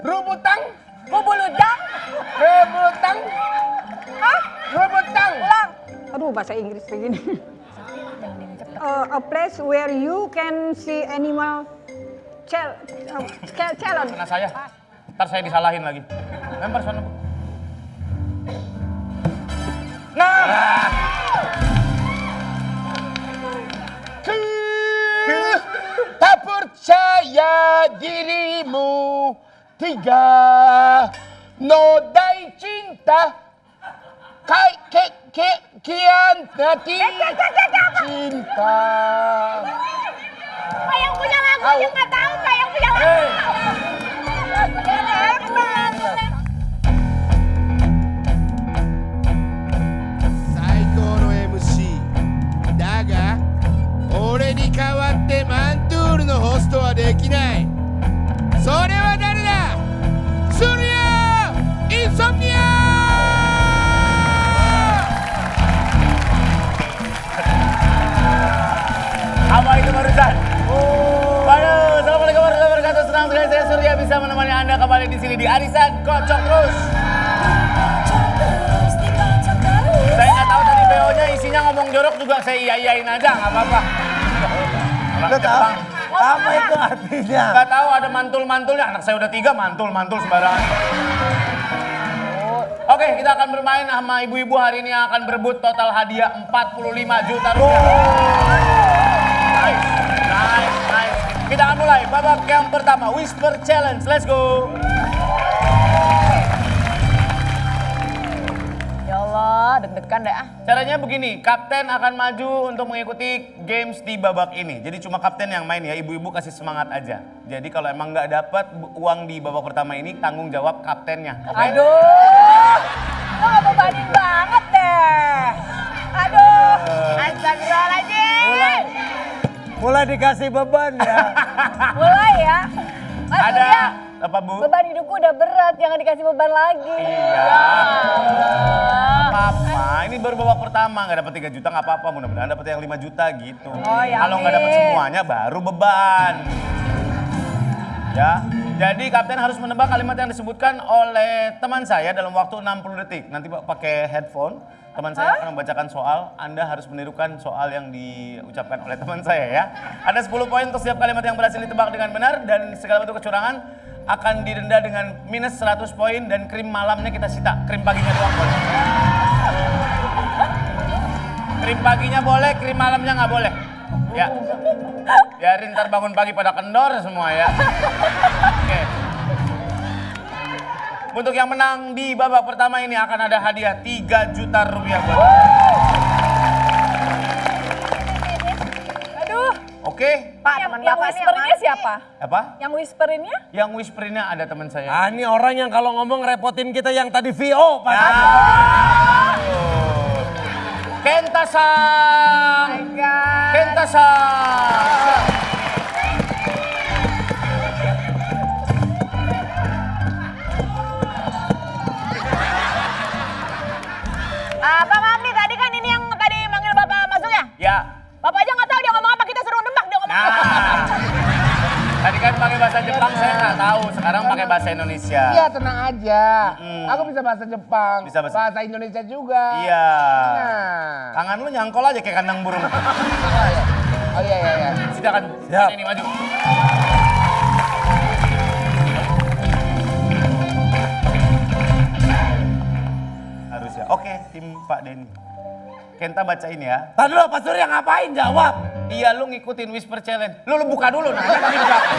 Rubutang. Bubuludang. Rebutang. Hah? Rebutang. Ulang. Aduh, bahasa Inggris begini. A place where you can see animal challenge. Kena saya. Ntar saya disalahin lagi. Lempar sana, Bu. Nah. Tak percaya dirimu. 3 nodai cinta. Kian nanti cinta. Pak yang punya lagu aja nggak tahu, Pak yang punya lagu. MC だが俺に代わってマントゥールのホストはできない。それは誰だ？スリアインソムニア。Apa itu barusan? Waduh, assalamualaikum warahmatullahi wabarakatuh. Senang sekali saya Surya bisa menemani Anda kembali di sini di Arisan Kocok Terus. Saya nggak tahu tadi PO-nya isinya ngomong jorok juga saya iya-iyain aja, nggak apa-apa. Lo tahu apa itu artinya? Nggak tahu ada mantul-mantulnya. Anak saya udah 3 mantul sembarangan. Oke, kita akan bermain sama ibu-ibu hari ini yang akan berebut total hadiah 45 juta rupiah. Nice. Kita akan mulai babak yang pertama, Whisper Challenge. Let's go. Ya Allah, deg-degan deh ah. Caranya begini, kapten akan maju untuk mengikuti games di babak ini. Jadi cuma kapten yang main ya, ibu-ibu kasih semangat aja. Jadi kalau emang nggak dapat uang di babak pertama ini, tanggung jawab kaptennya. Okay? Aduh, lo gak bebanin banget deh. Aduh, astagfirullahaladzim. Mulai dikasih beban ya. Mulai ya. Mas Ada Surya, apa, Bu? beban hidupku udah berat, jangan dikasih beban lagi. Iya. Ya Allah. Apa? Ini baru babak pertama, nggak dapat 3 juta nggak apa-apa, mudah-mudahan dapat yang 5 juta gitu. Oh, ya Kalau nggak dapat amin. semuanya baru beban. Ya, jadi kapten harus menebak kalimat yang disebutkan oleh teman saya dalam waktu 60 detik. Nanti pakai headphone, teman saya akan membacakan soal, Anda harus menirukan soal yang diucapkan oleh teman saya ya. Ada 10 poin untuk setiap kalimat yang berhasil ditebak dengan benar dan segala bentuk kecurangan akan didenda dengan minus 100 poin dan krim malamnya kita sita. Krim paginya doang boleh. Krim paginya boleh, krim malamnya nggak boleh. Ya. Biarin ntar bangun pagi pada kendor semua ya. Oke. Untuk yang menang di babak pertama ini akan ada hadiah 3 juta rupiah buat Anda. Aduh. Oke? Pak, yang whisperinnya siapa? Apa? Yang whisperinnya? Yang whisperinnya ada teman saya. Ah, ini orang yang kalau ngomong repotin kita yang tadi VO. Ya. Kentasang. Oh my God. Kentasang. Bang Agni, tadi kan ini yang tadi manggil Bapak masuk ya? Ya. Bapak aja nggak tahu dia ngomong apa, kita suruh nebak dia ngomong apa. Nah. Tadi kan pakai bahasa Jepang saya nggak tahu, sekarang pakai bahasa Indonesia. Iya, tenang aja. Aku bisa bahasa Jepang. Bisa bahasa Indonesia juga. Iya. Nah. Tangan lu nyangkol aja kayak kandang burung. Oh iya. Silakan. Siap. Ini maju. Harus ya. Oke, tim Pak Denny. Kenta bacain ya. Tadi dulu Pak Surya ngapain jawab? Iya, lu ngikutin Whisper Challenge. Lu buka dulu, nanya tadi di belakang.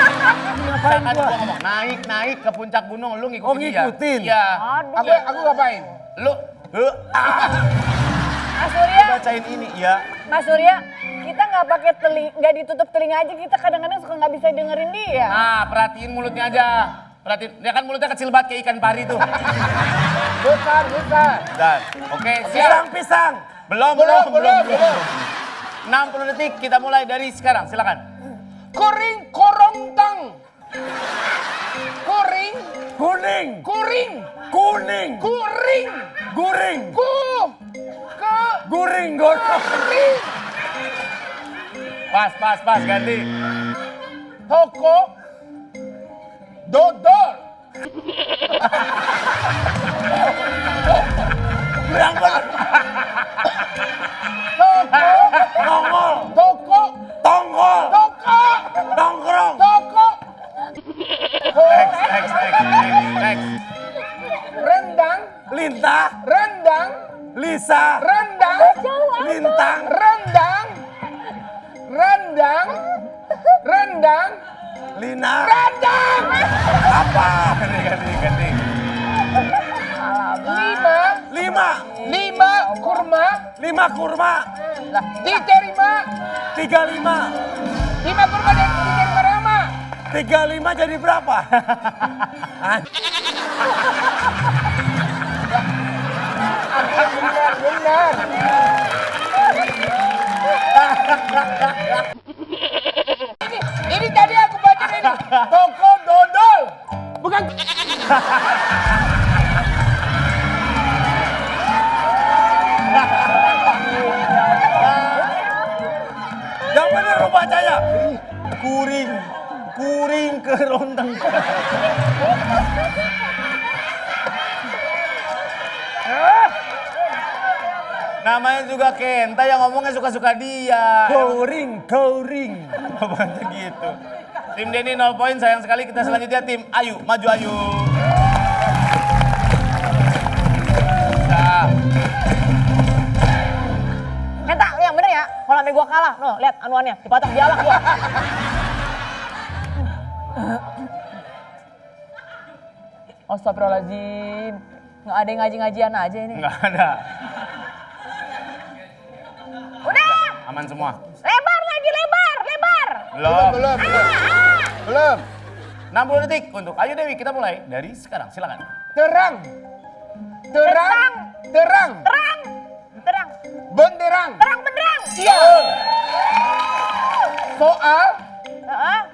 Ngapain Kan gua? gua ngomong, naik ke puncak gunung, lu ngikutin Oh, dia. ngikutin? Iya. Aku ngapain? Lu, Mas Surya, bacain ini, ya. Mas Surya, kita nggak pakai nggak ditutup telinga aja, kita kadang-kadang suka nggak bisa dengerin dia. Nah, perhatiin mulutnya aja. Perhatiin, dia kan mulutnya kecil banget kayak ikan pari tuh. Besar. Dan, oke, siap. Pisang. Belum. 60 detik, kita mulai dari sekarang, silakan. Kuring korontang. Kuring. Kuning. Kuring. Kuning. Kuring. Guring. Guring. Kuring. Pas, ganti. Toko. Dodol. Yang benar. Nongol. Toko. Tonggol. Toko. Nongkrong. Toko. Next. Rendang. Lintah. Rendang. Lisa. Rendang. Lintang. Rendang. Rendang. Rendang. Lina. Rendang. Apa? Ganti. Lima kurma. 5 kurma. Diterima. 35. 5 kurma dan diterima Rama. 35 jadi berapa? Benar. Ini tadi aku baca ini. Toko dodol. Bukan. Yang benar lu bacanya. Kuring kerontang. Namanya juga Kenta yang ngomongnya suka-suka dia. Kouring. Baca gitu. Tim Denny 0 poin, sayang sekali. Kita selanjutnya tim Ayu, maju Ayu. Nah. Kenta, yang bener ya. Kalau sampai gua kalah, no, lihat anuannya, dipatok dialak gua. Astagfirullahaladzim. Nggak ada yang ngaji-ngajian aja ini. Nggak ada. Udah, Aman semua. lebar lagi, lebar. Belum. 60 detik untuk Ayu Dewi. Kita mulai dari sekarang. Silakan. Terang. Terang. Benderang. Terang benderang. Iya. Soal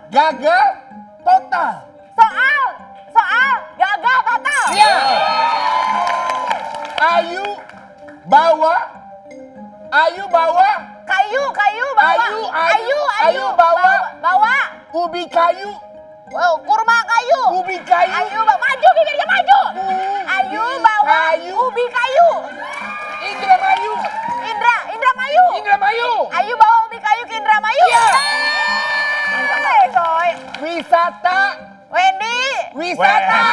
gagal total. Soal gagal total. Iya. Ayu bawa. Kayu bawa ubi kayu. kurma kayu. Ubi kayu. Ayu maju, bibirnya maju. Ayu bawa Kayu. ubi kayu. Indramayu. Indramayu. Ayu bawa ubi kayu ke Indramayu. Iya. Coy. Wisata. Wendy. Wisata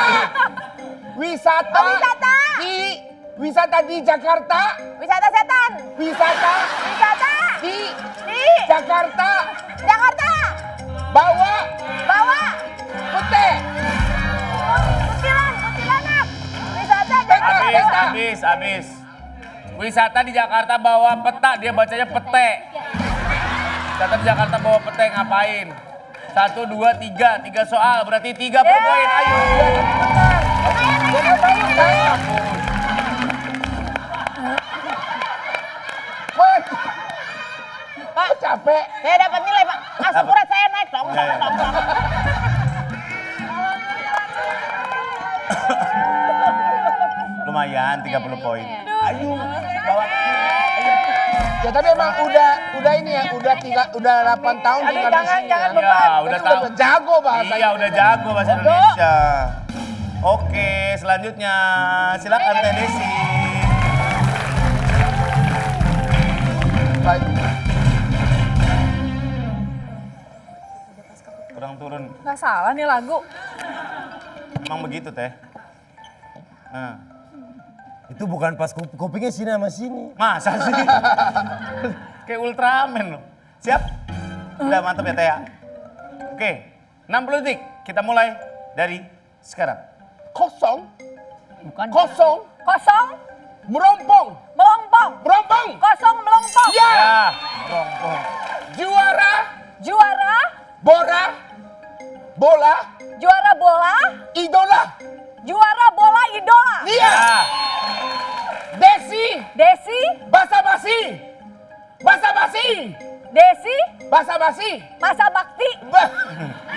Wisata di Jakarta. wisata setan. Wisata Di di Jakarta. Jakarta. Bawa putih. Kuntilanak. Wisata Jakarta. Habis. Wisata di Jakarta bawa peta, dia bacanya pete. Wisata di Jakarta bawa pete, ngapain? 1, 2, 3. 3 soal, berarti 3 per poin. Ayo. Pak, Capek. saya dapat nilai, Pak. Asam urat saya naik dong. Ya. Lumayan 30 poin. Ayo, bawa. Ya tapi emang udah ini ya, udah 8 tahun Aduh, tinggal di jangan sini. beban. Ya, Jadi udah tahu. udah jago bahasa. Iya, udah jago bahasa Indonesia. Oke, selanjutnya silakan Teh Desi. Kurang turun. Nggak salah nih lagu. Emang begitu, Teh. Nah, Itu bukan pas kupingnya sini sama sini. masa sih? Kayak Ultraman loh. Siap? Udah mantep ya, Teh ya? Oke, 60 detik. Kita mulai dari sekarang. Kosong. Bukan. Kosong. Kosong, Merompong. melompong. Merompong. Kosong, melompong. Ya. Ya, rompong. Juara. Juara, Bola. juara bola, Idola. juara bola idola. Iya. Ya, Desi. Desi, Basa-basi. Desi, Basa-basi. masa bakti.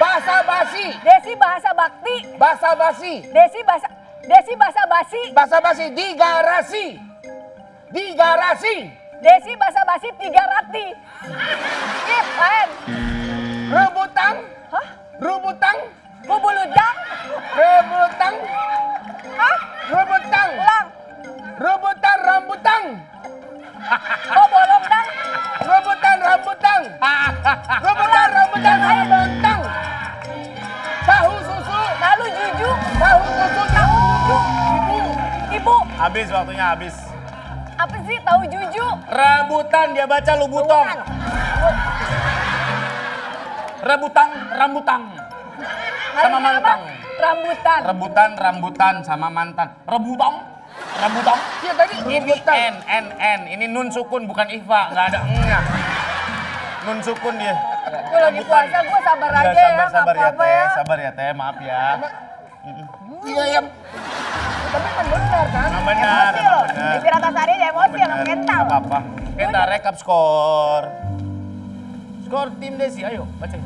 Basa-basi. Desi bahasa bakti. Basa-basi. Desi bahasa basi. Basa-basi di garasi. Desi bahasa basi 3 rati. Skip, lain. Rebutan. Hah? Rebutan. Bubuludang. Rebutang. Hah? Rebutang. Ulang. Rebutan rambutang. Bobolong dang. Rebutan rambutang. Rebutan rambutang rambutang. Tahu susu. Lalu juju. Tahu susu. Tahu susu. Ibu. Ibu. Habis waktunya habis. Apa sih tahu juju? Rambutan dia baca lu butong. Rebutang, rambutang. Sama mantan. Rambutan. Rebutan, rambutan sama mantan. Rebutang, rambutang. Iya tadi Ini rebutan. N. Ini nun sukun bukan ikhfa, nggak ada eng-nya. Nun sukun dia. Gue lagi puasa, gue sabar Ya, aja ya. sabar ya apa-apa teh, ya. sabar ya teh, maaf ya. Iya ya. Tapi kan benar kan? Nah, benar, Emosi loh. benar. Di Piratasari aja emosi sama Benar, mental. nggak apa-apa. Kita rekap skor. Skor tim Desi, ayo bacain.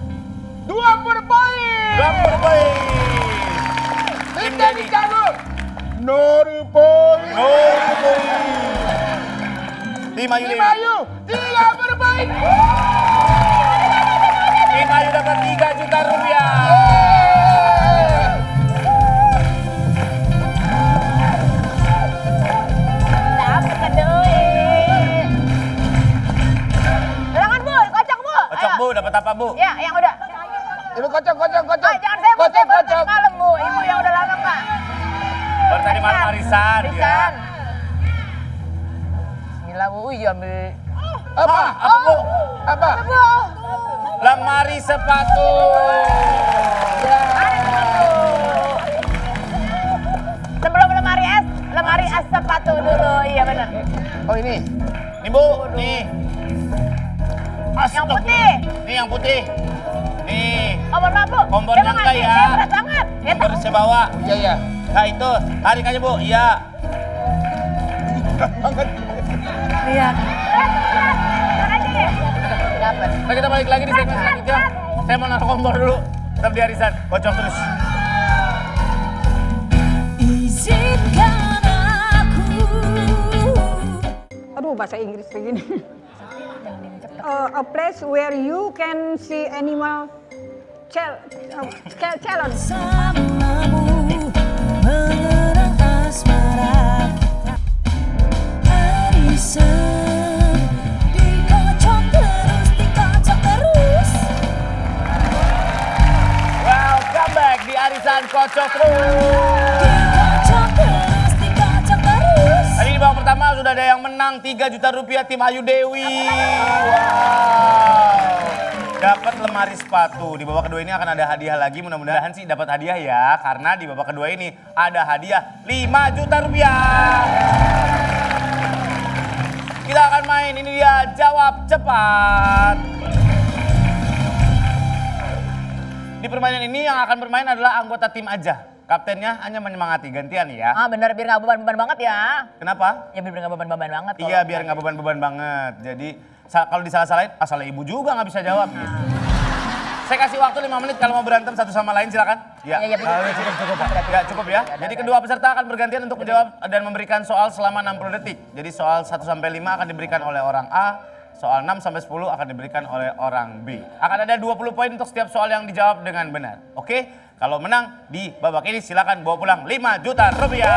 20 poin. Berapa poin? Tim Dedi cabut. 0 poin. Tim Ayu Tim Dewi. Ayu 30 poin. Tim Ayu dapat 3 juta rupiah. Dapat ke duit. Silakan Bu, kocok Bu. Kocok Ayo. Bu, dapat apa Bu? Ya, yang udah. Ibu kocok. Ah, jangan saya Bu, saya baru tadi malam Bu. Ibu yang udah lama Pak. Baru tadi malam arisan ya. Arisan. Bismillah Bu, iya ambil. Apa? Apa Bu? Apa? Bu. Lemari sepatu. Sebelum lemari es sepatu dulu. Iya benar. Oh ini. Nih Bu, nih. Yang putih. Nih yang putih. Nih. Oh, mohon maaf Bu. Kompornya Dia mau enggak ngasih, ya? saya berat banget. Ya, Kompor saya bawa. Iya ya. Nah itu, tarik aja Bu. Iya. Iya. Tahan aja deh. Dapat. Nah kita balik lagi di segmen selanjutnya. Saya mau naruh kompor dulu. Tetap di arisan. Kocok terus. Izinkan aku. Aduh, bahasa Inggris begini. A place where you can see animal challenge. Bersamamu mengenang asmara kita. Arisan dikocok terus. Welcome back di arisan kocok terus. Dikocok terus. Tadi di babak pertama sudah ada yang menang 3 juta rupiah tim Ayu Dewi. Wow. Dapat lemari sepatu. Di babak kedua ini akan ada hadiah lagi. Mudah-mudahan sih dapat hadiah ya. Karena di babak kedua ini ada hadiah 5 juta rupiah. Kita akan main, ini dia jawab cepat. Di permainan ini yang akan bermain adalah anggota tim aja. Kaptennya hanya menyemangati, gantian ya. Ah bener, biar nggak beban-beban banget ya. Kenapa? Ya biar nggak beban-beban banget. Iya, biar nggak beban-beban banget. Jadi kalau disalah-salahin, salah ibu juga nggak bisa jawab. Gitu. Saya kasih waktu 5 menit kalau mau berantem satu sama lain, silakan. Iya, betul. Cukup. Ya, cukup ya. Jadi kedua peserta akan bergantian untuk menjawab dan memberikan soal selama 60 detik. Jadi soal 1 sampai 5 akan diberikan oleh orang A, soal 6 sampai 10 akan diberikan oleh orang B. Akan ada 20 poin untuk setiap soal yang dijawab dengan benar. Oke? Kalau menang di babak ini silakan bawa pulang 5 juta rupiah.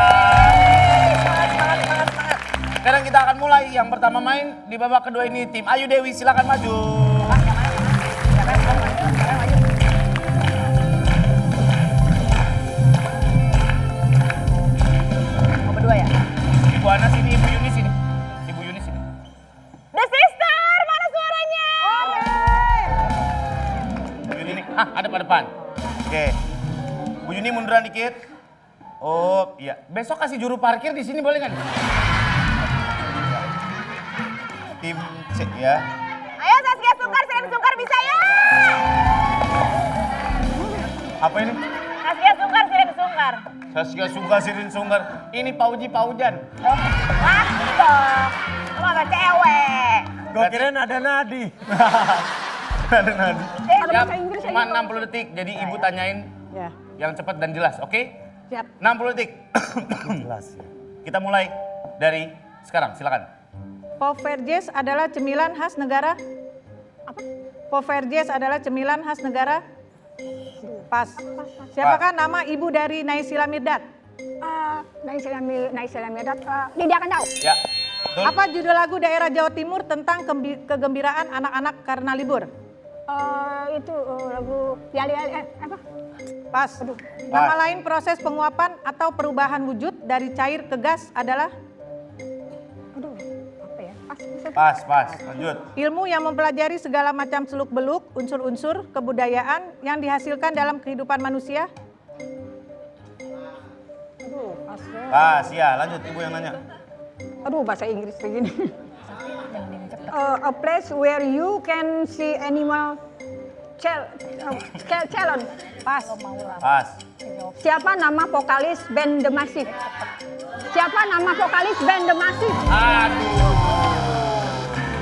Sekarang kita akan mulai. Yang pertama main di babak kedua ini tim Ayu Dewi, silakan maju. Mau berdua ya? Ibu Ana sini, Ibu Yuni sini. Ibu Yuni sini. The Sister, mana suaranya? Bu Yuni, hadap ke depan. Oke. Bu Yuni munduran dikit. Oh, iya. Besok kasih juru parkir di sini boleh nggak? Tim C ya. Ayo Saskia Sungkar, Sirin Sungkar bisa ya? Apa ini? Saskia Sungkar, Sirin Sungkar. Saskia Sungkar, Sirin Sungkar. Ini Pauji Paujan. Laki dong. Lu agak cewek. Gue kirain ada Nadi. Ada nadi. Ada Siap, bahasa Inggris cuma aja. 60 detik. Jadi ibu tanyain Ya, yang cepat dan jelas, oke? siap. 60 detik. Jelas ya. Kita mulai dari sekarang, silakan. Poverjes adalah cemilan khas negara. Apa? Poverjes adalah cemilan khas negara. Pas. Siapakah nama ibu dari Naysila Mirdad? Naysila Mirdad, Lydia Kandau. Ya. Betul. Apa judul lagu daerah Jawa Timur tentang kegembiraan anak-anak karena libur? Itu lagu Yali apa? Pas. Nama lain proses penguapan atau perubahan wujud dari cair ke gas adalah? Aduh, apa ya? Pas. Lanjut. Ilmu yang mempelajari segala macam seluk-beluk, unsur-unsur kebudayaan yang dihasilkan dalam kehidupan manusia. Aduh, Pas, ya. Lanjut, Ibu yang nanya. Aduh, bahasa Inggris begini. A place where you can see animal challenge. Pas. Pas. Siapa nama vokalis band The Massive? Siapa nama vokalis band The Massive? Aduh.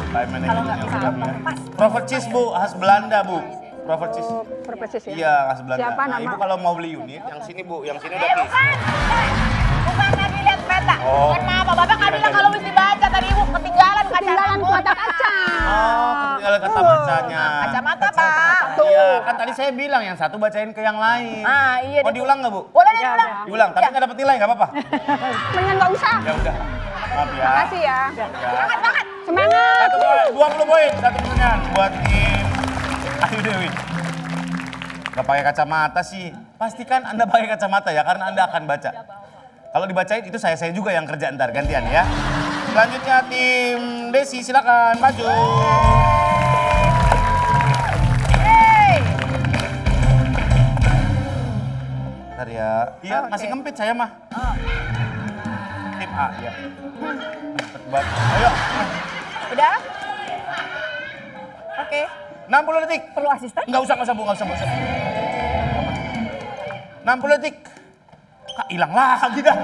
Time management yang sudah ya. Prophet Cheese, Bu, khas Belanda, Bu. Prophet Cheese. Persis ya. Iya, khas Belanda. Siapa Nah, nama? Ibu kalau mau beli unit, yang sini, Bu. Yang sini udah peace. Bukan lagi lihat peta. Oh. Kenapa? Bapak nggak bilang kalau mesti baca tadi Ibu ketinggalan kaca. Oh, ketinggalan kacamacanya. Kacamata, Pak. Iya, kan tadi saya bilang yang satu bacain ke yang lain. Ah, iya. Mau diulang nggak, Bu? Boleh deh diulang. Diulang, tapi nggak dapat nilai, nggak apa-apa. Mendingan nggak usah. Ya udah. Maaf ya. Makasih ya. Semangat banget. Semangat. 20 poin, satu pertanyaan buat tim Ayu Dewi. Gak pakai kacamata sih. Pastikan Anda pakai kacamata ya, karena Anda akan baca. Kalau dibacain itu saya juga yang kerja ntar, gantian ya. Selanjutnya tim Desi, silakan maju. Bentar ya. Iya, masih ngempit saya mah. Tim A ya. Ayo. Udah? Oke. 60 detik. Perlu asisten? Nggak usah, Bu. 60 detik. Kak, hilang lagi dah.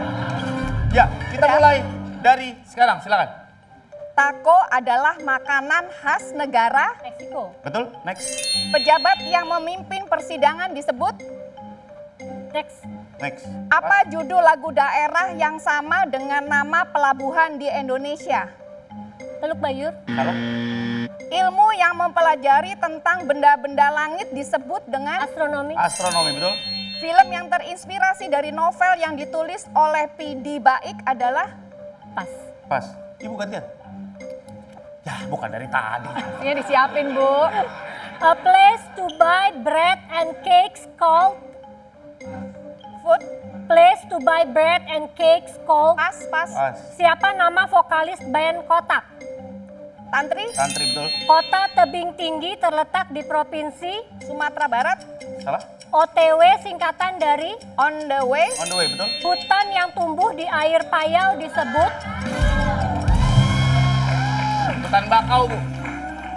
Ya, kita mulai dari sekarang, silakan. Taco adalah makanan khas negara Meksiko. Betul? Next. Pejabat yang memimpin persidangan disebut Next. apa judul lagu daerah yang sama dengan nama pelabuhan di Indonesia? Teluk Bayur. Salah. Ilmu yang mempelajari tentang benda-benda langit disebut dengan Astronomi. Astronomi, betul? film yang terinspirasi dari novel yang ditulis oleh P.D. Baik adalah Pas. Ibu gantian. Ya, bukan dari tadi. ini disiapin, Bu. A place to buy bread and cakes called Food, place to buy bread and cakes called. pas. Pas. Siapa nama vokalis band Kotak? Tantri, Tantri, betul? Kota tebing tinggi terletak di provinsi. Sumatera Barat, Salah. OTW singkatan dari. on the way, On the way, betul? Hutan yang tumbuh di air payau disebut. Hutan bakau, Bu.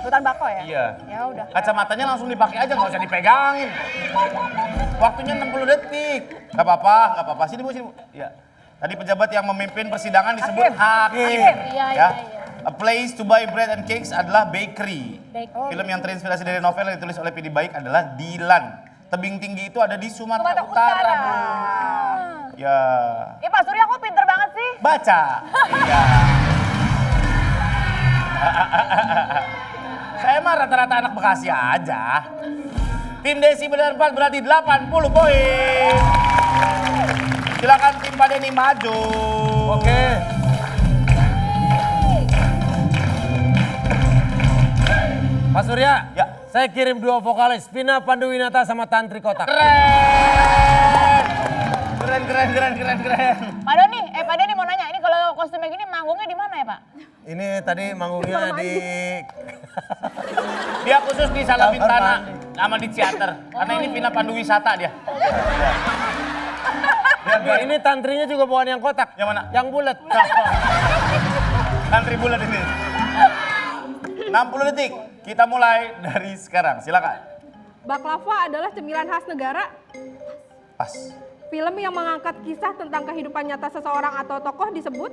hutan bako ya? Iya. Ya udah. Kacamatanya langsung dipakai aja, nggak usah dipegangin. Waktunya 60 detik. Gak apa-apa. Sini, Bu, sini, Bu. Ya. Tadi pejabat yang memimpin persidangan disebut hakim. Iya, Ya. iya. A place to buy bread and cakes adalah bakery. Bakery. Film yang terinspirasi dari novel yang ditulis oleh P.D. Baik adalah Dilan. Tebing tinggi itu ada di Sumatera Utara, Bu. Ya. Pak Surya kok pinter banget sih? Baca. Iya. Saya mah rata-rata anak Bekasi aja. Tim Desi benar 4 berarti 80 poin. Silakan tim Pak Denny maju. Oke. Pak Surya, Ya. saya kirim 2 vokalis, Vina Panduwinata sama Tantri Kotak. Keren. Pak Doni mau nanya, ini kalau kostumnya gini manggungnya di mana ya, Pak? Ini tadi manggungnya di... Dia khusus di Salah Bintana sama di teater. Karena ini Vina Panduwisata dia. Ini tantrinya juga bukan yang kotak. Yang mana? Yang bulat. Tantri bulat ini. 60 detik. Kita mulai dari sekarang. Silakan. Baklava adalah cemilan khas negara. Pas. Film yang mengangkat kisah tentang kehidupan nyata seseorang atau tokoh disebut.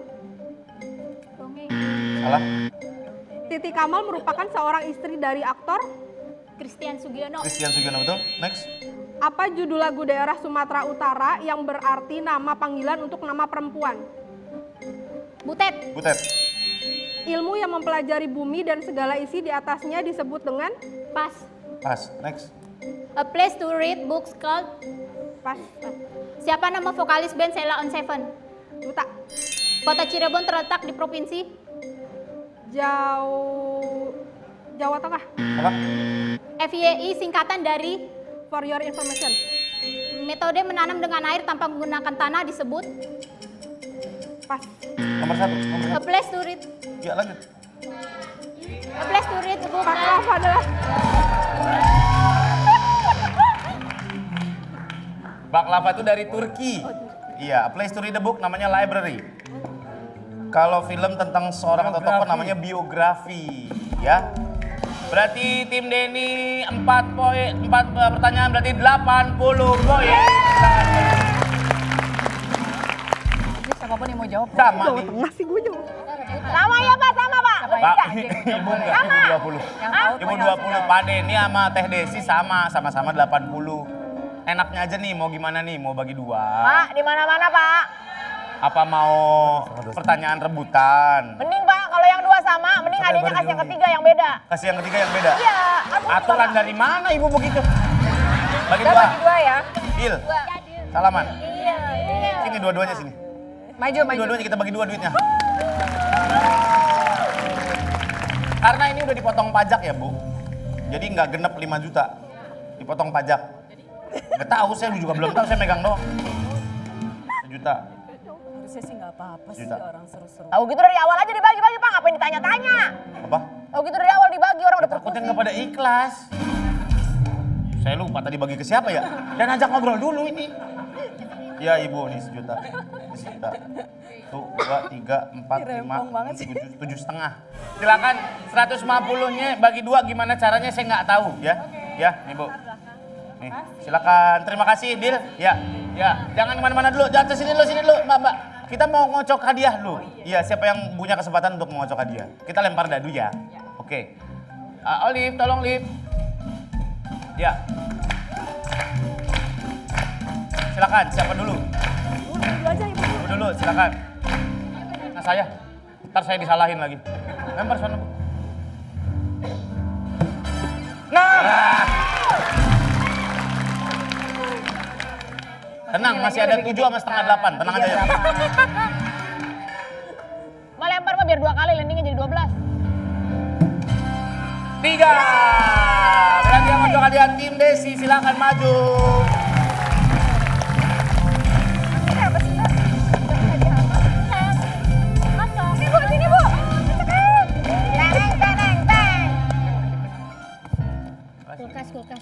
Salah. Titi Kamal merupakan seorang istri dari aktor. Christian Sugiono. Christian Sugiono, betul? Next. Apa judul lagu daerah Sumatera Utara yang berarti nama panggilan untuk nama perempuan? Butet. Butet. Ilmu yang mempelajari bumi dan segala isi di atasnya disebut dengan. Pas. Pas. Next. A place to read books called. Pas. Siapa nama vokalis band Sheila on Seven? Duta. Kota Cirebon terletak di provinsi. Jawa Tengah. Apa? FYI singkatan dari. For your information. Metode menanam dengan air tanpa menggunakan tanah disebut. Pas. Nomor 1. A place to read. Ya lanjut. A place to read book. Baklava adalah. Baklava itu dari Turki. Iya, a place to read the book namanya library. Kalau film tentang seorang atau tokoh namanya biografi, ya. Berarti tim Denny 4 pertanyaan berarti 80 poin. Siapapun yang mau jawab. Sama Jawa nih. Tengah sih gue jawab. Sama ya Pak, sama Pak. Pak, ibu enggak, ibu 20. Ibu 20, Pak Denny sama Teh Desi sama-sama 80. Enaknya aja nih, mau gimana nih? Mau bagi 2? Pak, di mana-mana Pak. Apa mau pertanyaan rebutan? Mending Pak, kalau yang 2 sama, mending adanya kasih yang ketiga yang beda. Kasih yang ketiga yang beda? Iya. Aturan dari mana ibu begitu? Bagi Udah 2. bagi 2 ya. Deal. Salaman. Iya. Sini dua-duanya sini. Maju. Dua-duanya kita bagi 2 duitnya. Karena ini udah dipotong pajak ya Bu. Jadi nggak genep 5 juta. Dipotong pajak. Nggak tahu, saya juga belum tahu, saya megang doang. 1 juta. Harusnya sih nggak apa-apa sih Juta. orang seru-seru. Tahu gitu dari awal aja dibagi-bagi Pak, ngapain ditanya-tanya? Apa? Tahu gitu dari awal dibagi orang udah Takutnya berpusing. nggak pada ikhlas. Saya lupa tadi bagi ke siapa ya? Dan ajak ngobrol dulu ini. Ya ibu, nih 1 juta. Ini 1 juta. 1, 2, 3, 4, 5, 6, 7 setengah. Silakan 150-nya bagi 2 gimana caranya saya nggak tahu ya. Ya, nih Bu. Nih, silakan. Terima kasih, Dil. Ya, ya. Jangan kemana-mana dulu. Jatuh sini dulu, Mbak. Kita mau ngocok hadiah dulu. Iya, siapa yang punya kesempatan untuk mengocok hadiah? Kita lempar dadu ya. Oke. Olive, tolong Olive. Ya. Silakan, siapa dulu? Dulu aja ibu. Ibu dulu, silakan. Nah saya, ntar saya disalahin lagi. Lempar sana Bu. Nah. Tenang, masih ada 7 sama setengah 8. Tenang aja ya. Mau lempar mah biar 2 kali, landingnya jadi 12. 3. Berarti yang untuk kalian tim Desi silakan maju. Sini Bu. Teng.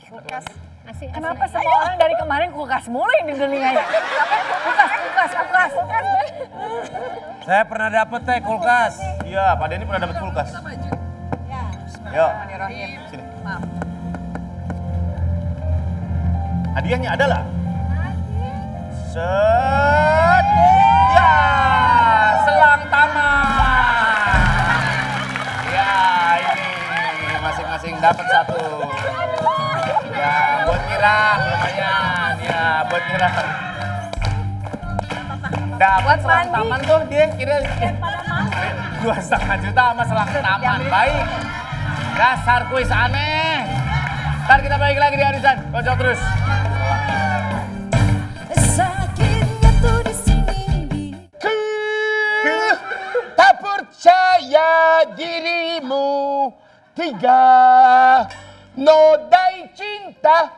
Kulkas. Asik. Kenapa semua orang dari kemarin kulkas mulu yang di telinganya? Kulkas. Saya pernah dapet teh kulkas. Iya, Pak Denny pernah dapat kulkas. Yuk, sini. Hadiahnya ada lah. Set. Ya, selang taman. Ya, ini masing-masing dapat 1. Ya, buat Mira lumayan. Ya, buat Mira. Dapat selang taman tuh dia kira 2,5 juta sama selang taman. Baik. Dasar kuis aneh. Ntar kita balik lagi di arisan. Kocok terus. Sakitnya tuh di sini. Tak percaya dirimu 3 nodai cinta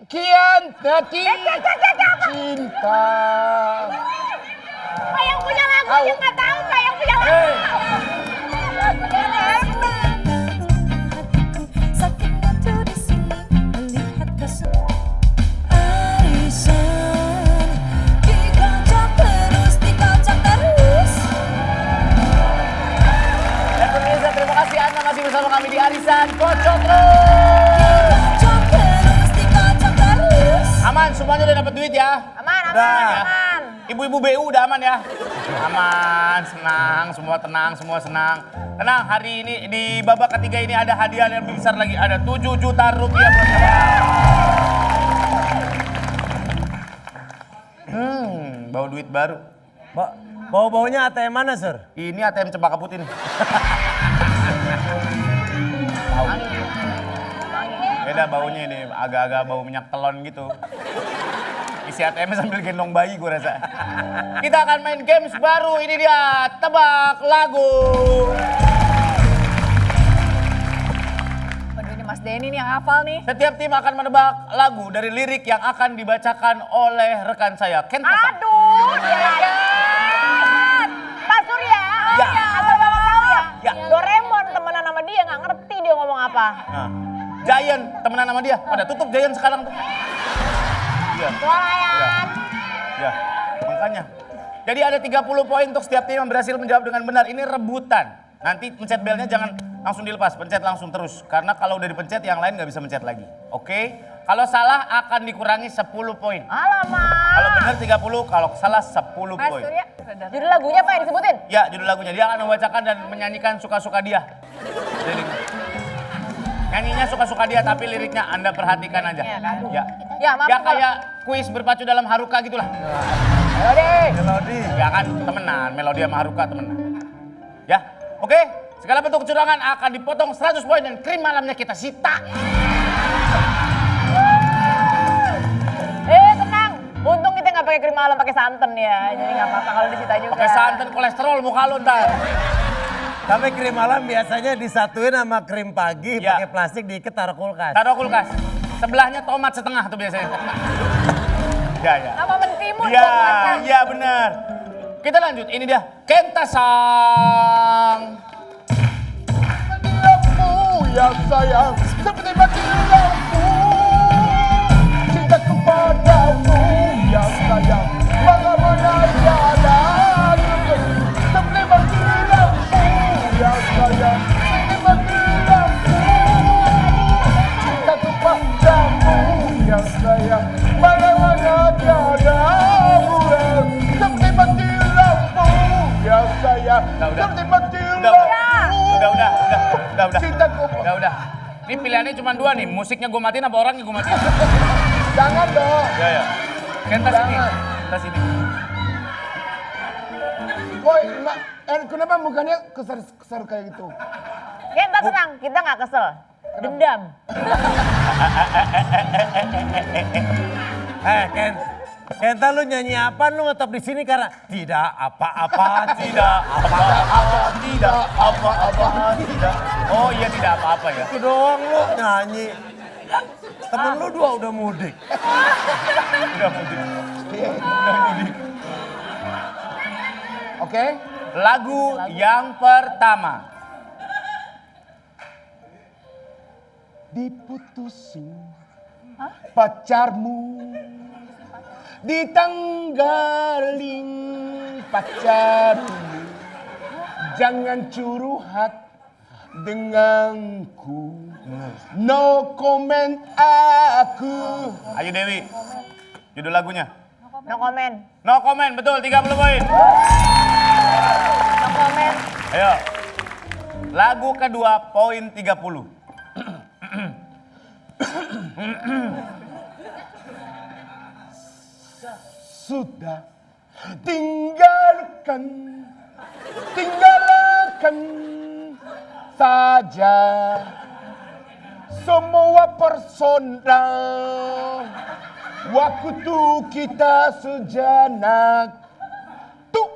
kian nanti cinta. Pak yang punya lagu aja nggak tahu Pak yang punya lagu. Sakitnya tuh di sini melihat arisan dikocok terus. Dan pemirsa terima kasih Anda masih bersama kami di arisan Kocok terus. Dikocok terus. Aman, semuanya udah dapat duit ya? Aman. Ibu-ibu BU udah aman ya? Aman, senang, semua tenang, semua senang. Tenang, hari ini di babak ketiga ini ada hadiah yang lebih besar lagi. Ada 7 juta rupiah buat kalian. Bawa duit baru. Bau-baunya ATM mana, Sir? Ini ATM Cempaka Putih nih. beda baunya ini, agak-agak bau minyak telon gitu. Isi ATM sambil gendong bayi gue rasa. Kita akan main games baru, ini dia tebak lagu. Waduh, ini Mas Denny nih yang hafal nih. Setiap tim akan menebak lagu dari lirik yang akan dibacakan oleh rekan saya, Kenta. Aduh, ya. Pak Surya. Ya. Asal Bapak tahu ya? Ya. Doraemon temenan sama dia nggak ngerti dia ngomong apa. Nah, Giant temenan sama dia, pada tutup Giant sekarang tuh. Iya. Doraemon. Ya, makanya. Jadi ada 30 poin untuk setiap tim yang berhasil menjawab dengan benar. Ini rebutan. Nanti pencet belnya jangan langsung dilepas, pencet langsung terus. Karena kalau udah dipencet yang lain nggak bisa mencet lagi. Oke? Kalau salah akan dikurangi 10 poin. Alamak. Kalau benar 30, kalau salah 10 Mas poin. Surya. Judul lagunya apa yang disebutin? Ya, judul lagunya. Dia akan membacakan dan menyanyikan suka-suka dia. Liriknya. Nyanyinya suka-suka dia, tapi liriknya Anda perhatikan aja. Iya kan? Ya. Ya, maaf Ya kalau- kayak kuis berpacu dalam haruka gitulah. Melodi. Ya kan temenan, melodi sama haruka temenan. Ya, oke. Segala bentuk kecurangan akan dipotong 100 poin dan krim malamnya kita sita. Tenang. Untung kita nggak pakai krim malam, pakai santan ya. Jadi nggak apa-apa kalau disita juga. Pakai santan kolesterol muka lu ntar. Tapi krim malam biasanya disatuin sama krim pagi, Ya. pakai plastik diikat taruh kulkas. Taruh kulkas. Sebelahnya tomat setengah tuh biasanya. Ya, ya. Sama mentimun. Iya, iya benar. Kita lanjut, ini dia Kenta Sang. Lampu yang sayang seperti mati lampu. Cintaku padamu yang sayang mana-mana tiada. Seperti mati lampu yang sayang seperti mati lampu. Cintaku padamu yang sayang mana-mana tiada. Seperti mati lampu yang sayang seperti mati lampu. Udah. Cintaku. Udah. Ini pilihannya cuma dua nih, musiknya gue matiin apa orangnya gue matiin. Jangan dong. Ya. Kenta sini. Jangan. Kenta sini. Kok kenapa mukanya kesar kayak gitu? Kita tenang, kita nggak kesel. Dendam. Kenta lu nyanyi apa lu ngetop di sini karena tidak apa-apa, Tidak apa-apa, tidak apa-apa, tidak. Oh iya tidak apa-apa ya. itu doang lu nyanyi. Temen lu dua udah mudik. Udah mudik. Oke? Lagu yang pertama. Diputusin pacarmu, ditanggalin pacarmu, jangan curhat denganku, no comment aku. Ayo Dewi, judul lagunya. No comment. No comment, betul 30 poin. No comment. Ayo. Lagu kedua poin 30. Sudah tinggalkan saja semua personal. Waktu kita sejenak tuh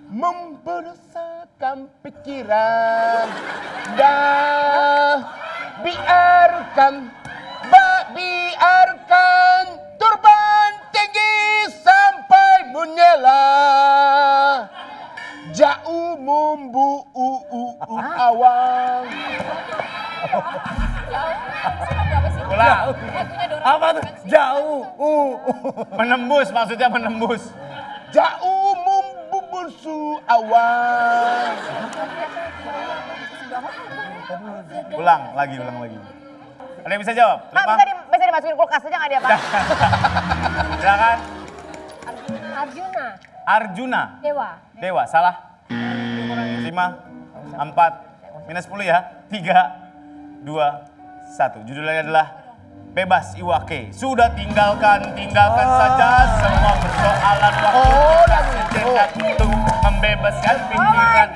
membersihkan pikiran. Dah biarkan turban tinggi sampai menyala, jauh awan. Ulang. Apa tuh? Jauh. Menembus, maksudnya menembus. Jauh membubusu awan. Ulang lagi. Ada yang bisa jawab? Pak, bisa dimasukin kulkas aja nggak dia, Pak? Silakan. Arjuna. Dewa. Salah. 5, 4, minus 10 ya. 3, 2, 1. Judulnya adalah Bebas Iwake. Sudah tinggalkan saja semua persoalan waktu. Sejenak untuk membebaskan pikiran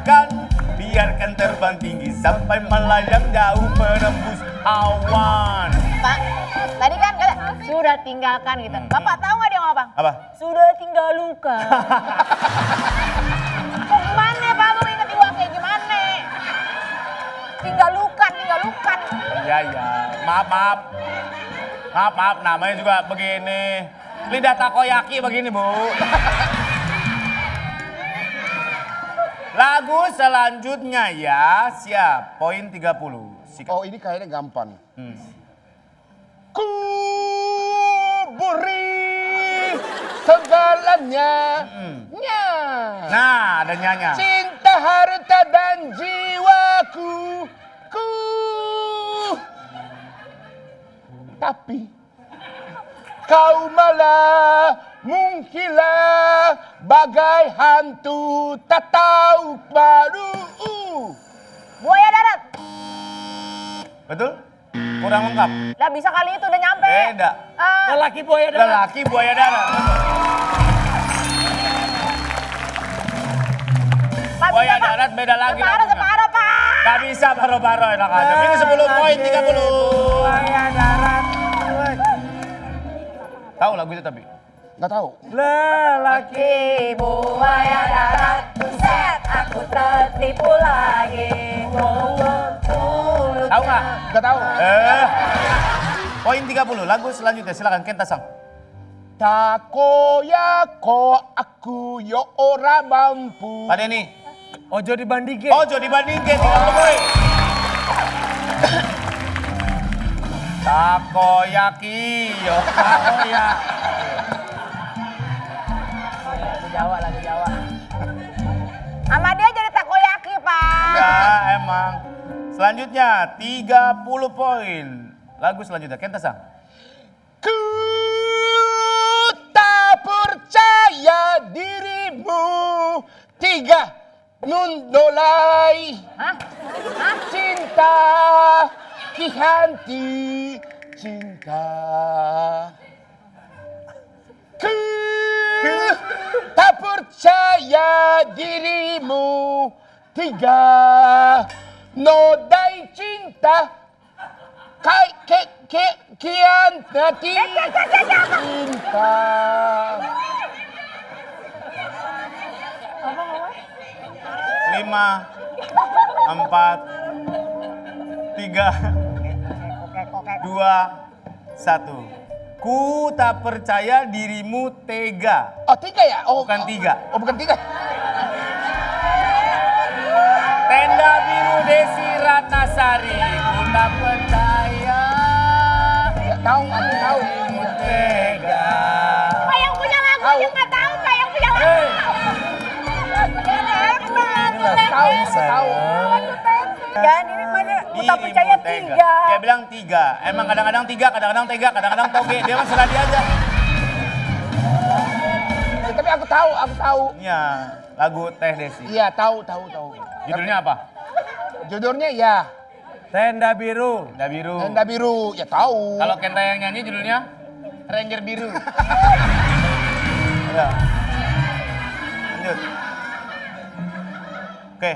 dan biarkan terbang tinggi sampai melayang jauh menembus awan. Pak, tadi kan kata sudah tinggalkan gitu. Bapak tahu nggak dia ngomong apa? Apa? Sudah tinggal luka. Kok gimana Pak? Lu inget ibu kayak gimana? Tinggal luka. Iya. Maaf, namanya juga begini. Lidah takoyaki begini, Bu. Lagu selanjutnya ya, siap. Poin 30. Sikat. Oh ini kayaknya gampang. Ku beri segalanya. Nah, ada nyanya. Cinta, harta dan jiwaku. Tapi kau malah menghilang bagai hantu tak tahu baru. Buaya darat. Betul? Kurang lengkap. Lah bisa kali itu udah nyampe. Beda. Lelaki buaya darat. Lelaki buaya darat. Pak, Buaya bisa, Pak. darat beda lagi. Separuh Pak. Gak bisa baro-baro enak aja. Ini 10 poin 30. Buaya darat. Tahu lagu itu tapi? Nggak tahu. Lelaki. Buaya darat, buset, aku tertipu lagi. Tahu nggak? Nggak tahu. Poin 30. Lagu selanjutnya silakan Kenta Sang. Takoyako aku yo ora mampu. Pak Denny. Ojo dibandingin. Ojo dibandingkan 30 poin. Takoyaki. Yo. Lagu Jawa. Sama dia jadi takoyaki, Pak. Ya emang. Selanjutnya 30 poin. Lagu selanjutnya Kenta Sang. Ku tak percaya dirimu. 3 nundolai. Cinta kihanti cinta. Ku tak percaya dirimu. 3 nodai cinta. Kian nanti cinta. Lima, 4, 3, 2, 1. Ku tak percaya dirimu tega. Oh 3 ya? Oh, Bukan 3. Oh bukan 3. Tenda biru Desi Ratnasari. Ku tak percaya Ya, tahu, aku tahu. dirimu tega. Pak yang punya lagu aja nggak tahu, Pak yang punya lagu. Tahu, tahu. Dan ini mana? Ku tak percaya Dirimu 3. Dia bilang 3. Emang kadang-kadang 3, kadang-kadang tega, kadang-kadang toge. Dia mah serah dia aja. Ya, tapi aku tahu. Iya, lagu Teh Desi. Iya, tahu. Judulnya apa? Judulnya ya, Tenda biru. Tenda biru. Tenda biru. Ya tahu. Kalau Kenta yang nyanyi judulnya Ranger Biru. Ya. Lanjut. Oke,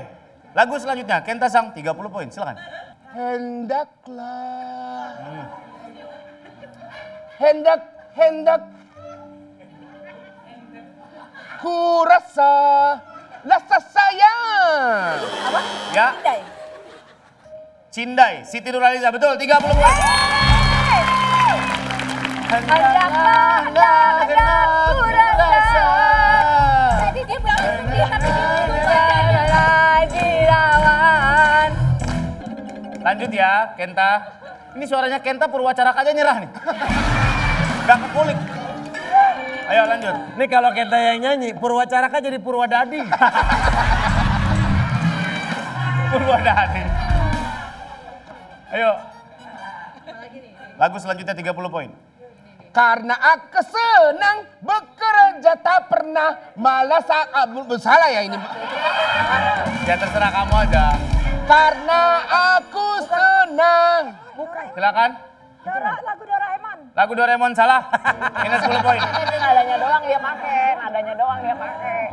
lagu selanjutnya Kenta Sang 30 poin, silakan. Hendaklah. Hendak. Ku rasa sayang. Ya. Cindai, Siti Nurhaliza, betul 30 poin. Hendaklah ku rasa. Jadi dia bilang sedih tapi dia lagi lawan. Lanjut ya, Kenta. Ini suaranya Kenta Purwacaraka aja nyerah nih. Gak kekulik. Ayo lanjut. Nih kalau kita yang nyanyi, Purwacaraka jadi Purwadadi. Purwadadi. Ayo. Lagu selanjutnya 30 poin. Karena aku senang bekerja tak pernah malas. Salah ya ini. Ya terserah kamu aja. Karena aku senang. Silakan. Lagu Doraemon. Lagu Doraemon salah. Minus 10 poin. Nadanya doang dia pakai.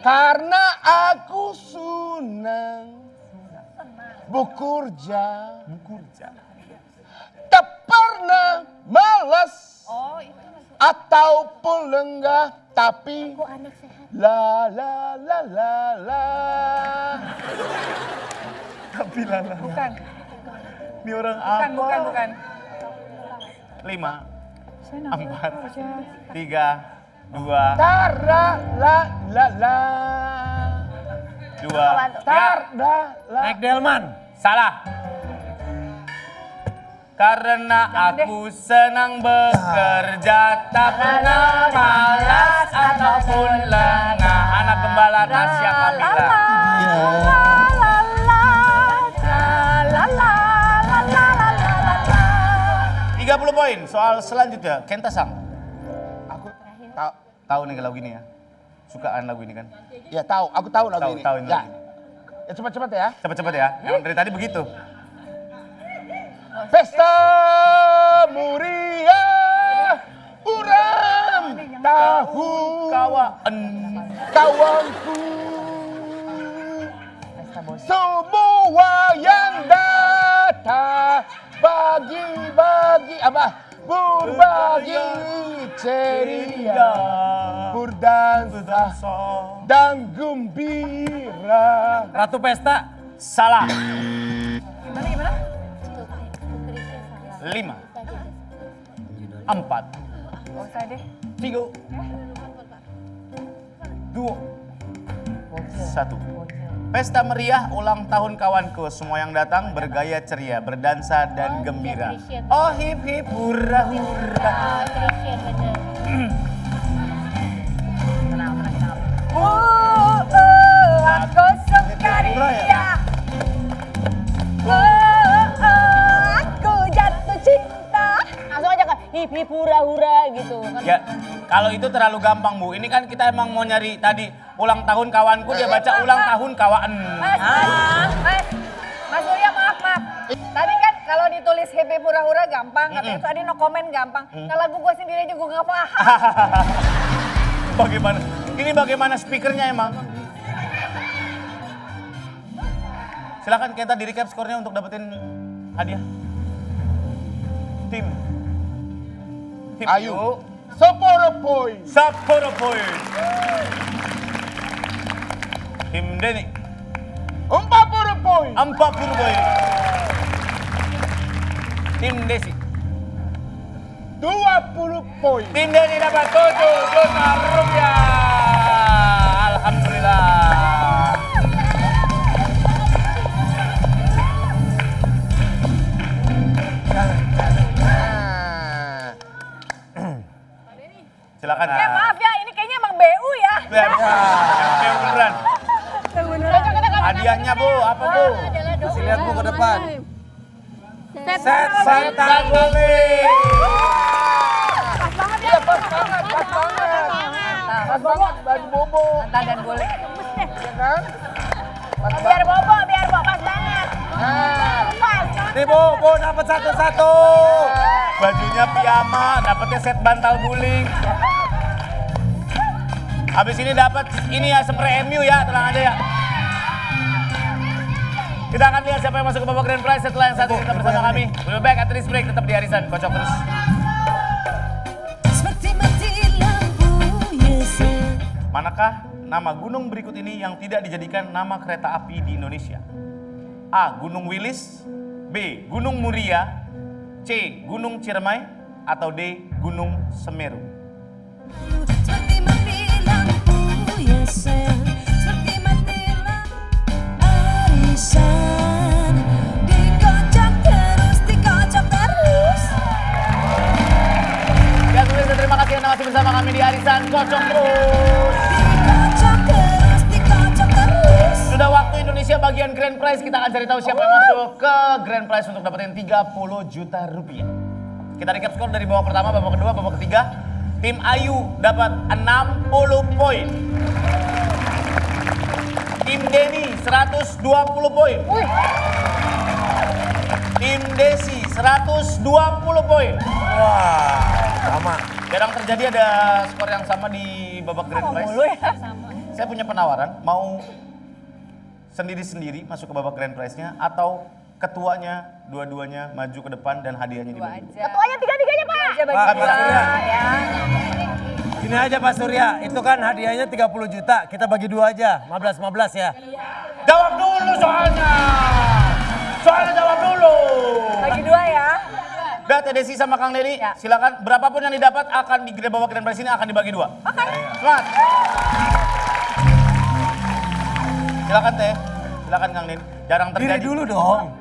Karena aku senang. Bekerja. Bekerja. Tak pernah malas Oh, itu ataupun lengah, tapi Aku anak sehat. la la la la la. Tapi lala. bukan. Ini orang Bukan, apa? bukan. 5, 4, 3, 2, Tara la la la. 2. Tar la la. Naik delman. Salah. Karena aku senang bekerja, tak pernah malas ataupun lengah. Anak gembala Tasya Kamila. 30 poin. Soal selanjutnya, Kenta Sang. Aku tahu. Tahu nih lagu ini ya? Sukaan lagu ini kan? Ya tahu, aku tahu lagu ini. Tahu ini Ya. lagu ini. Ya cepat-cepat ya. Cepet-cepet ya. Emang dari tadi begitu. Pesta Muria Uram tahu Kawan. kawanku. Semua yang datang bagi-bagi apa? Berbagi ceria, berdansa dan gembira. Ratu Pesta. Salah. Gimana? 5, 4, Gak usah deh. 3, 2, 1. Pesta meriah ulang tahun kawanku. Semua yang datang bergaya ceria, berdansa dan gembira. Oh hip hip hurra hurra. Aku suka dia. Aku jatuh cinta. Langsung aja kan hip hip hura hura gitu kan. Ya, kalau itu terlalu gampang Bu. Ini kan kita emang mau nyari tadi ulang tahun kawanku, dia baca ulang tahun kawan. Mas Surya maaf. Tadi kan kalau ditulis happy pura-hura gampang, katanya tadi no comment gampang. Nah lagu gue sendiri aja gue gak paham. Bagaimana? Ini bagaimana speakernya emang? Silakan kita di recap skornya untuk dapetin hadiah. Tim Ayu 10 poin. 10 poin. Tim Denny 40 poin. 40 poin. Tim Desi. 20 poin. Tim Denny dapat 7 juta rupiah. Alhamdulillah. Silakan. Maaf ya, ini kayaknya emang BU ya. Beneran. Hadiahnya Bu, apa Bu? Lihat Bu ke depan. Set Santang guling. Pas banget baju bobo. Mantan dan boleh. Ya kan? Biar bobo pas banget. Nah, Pas. Nih Bu dapat satu-satu. Bajunya piyama, dapatnya set bantal guling. Habis ini dapat ini ya spray MU ya, tenang aja ya. Kita akan lihat siapa yang masuk ke babak grand prize setelah yang satu tetap bersama kami. We'll be back after this break, tetap di Arisan, kocok terus. Seperti mati lampu, yes. Manakah nama gunung berikut ini yang tidak dijadikan nama kereta api di Indonesia? A. Gunung Wilis, B. Gunung Muria, C. Gunung Ciremai, atau D. Gunung Semeru. Seperti mati lampu, yes. Seperti mati lampu. Arisan dikocok terus. Ya pemirsa, terima kasih Anda masih bersama kami di Arisan Kocok Terus. Dikocok terus. Sudah waktu Indonesia bagian grand prize, kita akan cari tahu siapa yang masuk ke grand prize untuk dapetin 30 juta rupiah. Kita recap skor dari babak pertama, babak kedua, babak ketiga. Tim Ayu dapat 60 poin. Tim Denny 120 poin. Tim Desi 120 poin. Wah, sama. Jarang terjadi ada skor yang sama di babak grand prize. Saya punya penawaran, mau sendiri-sendiri masuk ke babak grand prize-nya atau ketuanya dua-duanya maju ke depan dan hadiahnya Dua dibagi? aja. Ketuanya tiga-tiganya, Pak. Aja bagi Pak, dua, Pak Surya. ya. Sini aja Pak Surya, itu kan hadiahnya 30 juta, kita bagi 2 aja, 15-15 ya. Jawab dulu soalnya. Soalnya jawab dulu. Bagi dua ya. Udah Teh Desi sama Kang Dedi, Ya. silakan berapapun yang didapat akan di babak grand prize ini akan dibagi 2. Oke. Semangat. Silakan Teh, silakan Kang Dedi. Jarang Diri terjadi. dulu dong.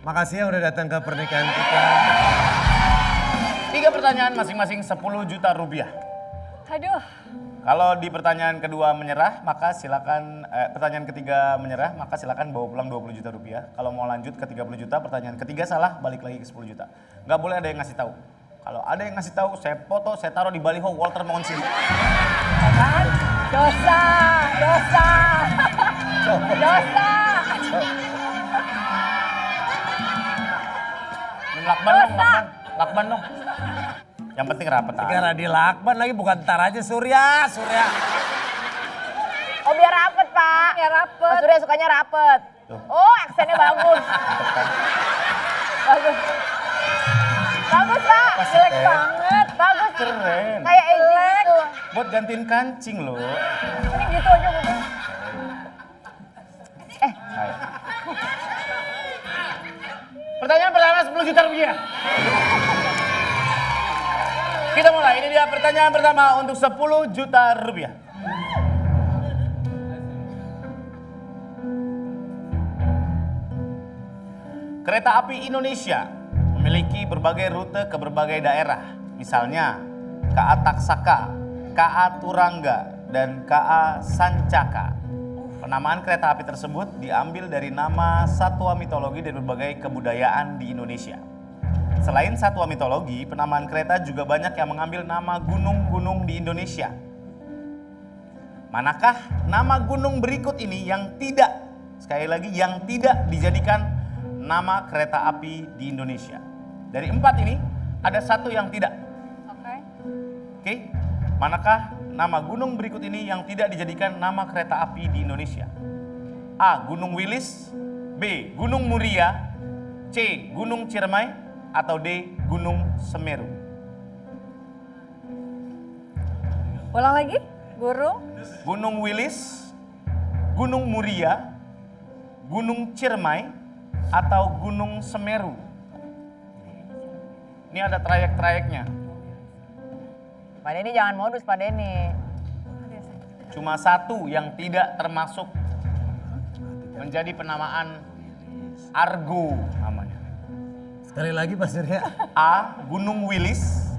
Makasih ya udah datang ke pernikahan kita. 3 pertanyaan masing-masing 10 juta rupiah. Aduh. Kalau di pertanyaan kedua menyerah, maka silakan pertanyaan ketiga menyerah, maka silakan bawa pulang 20 juta rupiah. Kalau mau lanjut ke 30 juta, pertanyaan ketiga salah, balik lagi ke 10 juta. Nggak boleh ada yang ngasih tahu. Kalau ada yang ngasih tahu, saya foto, saya taruh di baliho Walter Mongon sini. Kan? Dosa. Dosa. Dosa. Lakban dong, lakban. Lakban dong. Yang penting rapat aja. Gara di lakban lagi bukan ntar aja Surya. Oh, biar rapet, Pak. Ya rapet. Mas Surya sukanya rapet. Tuh. Oh, aksennya bagus. Bagus. Bagus, Pak. Jelek banget. Bagus. Keren. Kayak Egy gitu. Buat gantiin kancing loh. Ini gitu aja udah. Ayo. Pertanyaan pertama 10 juta rupiah. Kita mulai, ini dia pertanyaan pertama untuk 10 juta rupiah. Kereta api Indonesia memiliki berbagai rute ke berbagai daerah. Misalnya KA Taksaka, KA Turangga, dan KA Sancaka. Penamaan kereta api tersebut diambil dari nama satwa mitologi dari berbagai kebudayaan di Indonesia. Selain satwa mitologi, penamaan kereta juga banyak yang mengambil nama gunung-gunung di Indonesia. Manakah nama gunung berikut ini yang tidak, sekali lagi yang tidak dijadikan nama kereta api di Indonesia? Dari 4 ini, ada 1 yang tidak. Oke. Oke, manakah nama gunung berikut ini yang tidak dijadikan nama kereta api di Indonesia? A. Gunung Wilis, B. Gunung Muria, C. Gunung Ciremai, atau D. Gunung Semeru? Ulang lagi. Burung. Gunung Wilis, Gunung Muria, Gunung Ciremai, atau Gunung Semeru? Ini ada trayek-trayeknya. Pak Denny jangan modus, Pak Denny. Cuma 1 yang tidak termasuk menjadi penamaan Argo namanya. Sekali lagi Pak Surya. A. Gunung Wilis,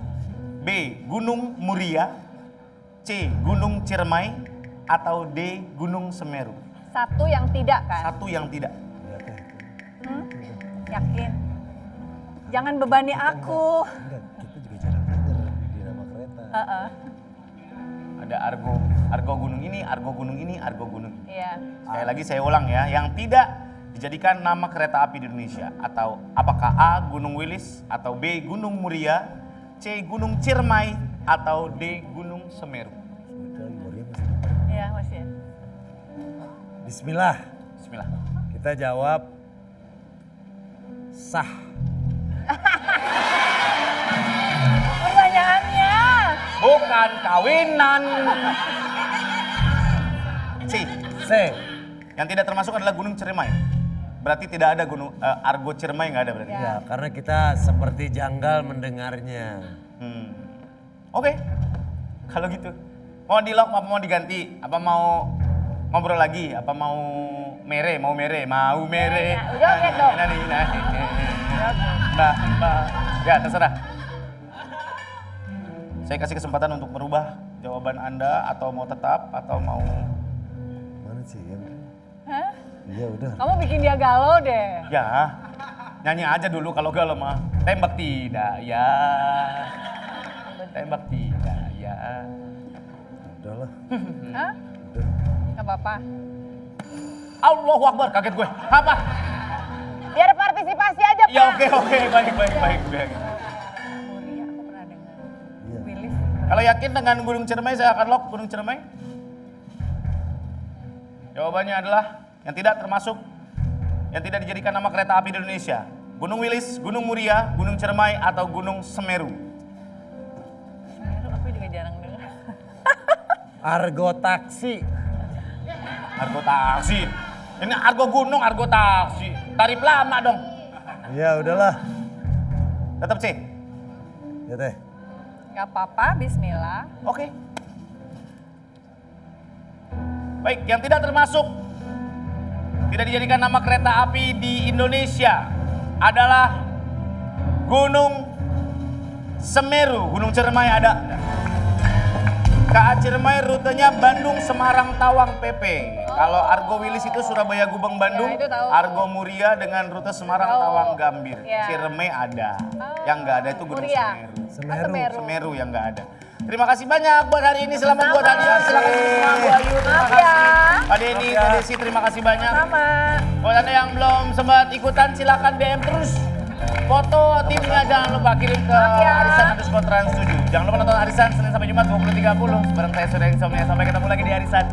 B. Gunung Muria, C. Gunung Ciremai, atau D. Gunung Semeru? 1 yang tidak kan? 1 yang tidak. Yakin. Jangan bebani aku. Enggak, kita juga jarang denger di nama kereta. Ada Argo gunung ini, Argo gunung ini, Argo gunung ini. Iya. Sekali lagi saya ulang ya, yang tidak dijadikan nama kereta api di Indonesia. Atau apakah A. Gunung Wilis, atau B. Gunung Muria, C. Gunung Ciremai, atau D. Gunung Semeru? Iya, masih. Bismillah, Bismillah. kita jawab sah. Pertanyaannya. Bukan kawinan. C. C. Yang tidak termasuk adalah Gunung Ciremai. Berarti tidak ada Gunung Argo Ciremai, nggak ada berarti. Ya, karena kita seperti janggal mendengarnya. Oke. Kalau gitu. Mau di-lock apa mau diganti? Apa mau ngobrol lagi? Apa mau mere? Mau mere? Mau mere? Ya, udah, oke, dong. Nah. Ya, terserah. Saya kasih kesempatan untuk merubah jawaban Anda atau mau tetap atau mau... Mana sih yang? Hah? Iya udah. Kamu bikin dia galau deh. Ya, nyanyi aja dulu kalau galau mah. Tembak tidak ya. Tembak tidak ya. Udahlah. Hah? Gak apa-apa. Allahu Akbar, kaget gue. Apa? Biar partisipasi aja, Pak. Ya oke, baik. Muria aku pernah dengar. Iya. Wilis. Kalau yakin dengan Gunung Ciremai, saya akan lock Gunung Ciremai. Jawabannya adalah yang tidak termasuk, yang tidak dijadikan nama kereta api di Indonesia? Gunung Wilis, Gunung Muria, Gunung Ciremai, atau Gunung Semeru? Semeru aku juga jarang dengar. Argo taksi. Argo taksi. Ini argo gunung, argo taksi. Tarif lama dong. Ya udahlah. Tetap C. Ya teh. Gak apa-apa, bismillah. Oke. Baik, yang tidak termasuk, tidak dijadikan nama kereta api di Indonesia adalah Gunung Semeru. Gunung Ciremai ada. KA Ciremai rutenya Bandung, Semarang, Tawang, PP. Kalau Argo Wilis itu Surabaya, Gubeng, Bandung. Ya, itu tahu. Argo Muria dengan rute Semarang, Tahu. Tawang, Gambir. Ya. Ciremai ada. Yang nggak ada itu Gunung Muria. Semeru. Semeru. Semeru yang nggak ada. Terima kasih banyak buat hari ini. Selamat buat hadiah. Silakan semua Bu Ayu. Terima Maaf kasih. ya. Pak Denny, Pak Desi, terima kasih banyak. Sama. Buat Anda yang belum sempat ikutan, silakan DM terus foto timnya. Jangan lupa kirim ke ya. arisan_trans7. Jangan lupa nonton Arisan Senin sampai Jumat 20.30 bareng saya Surya Insomnia. Sampai ketemu lagi di Arisan.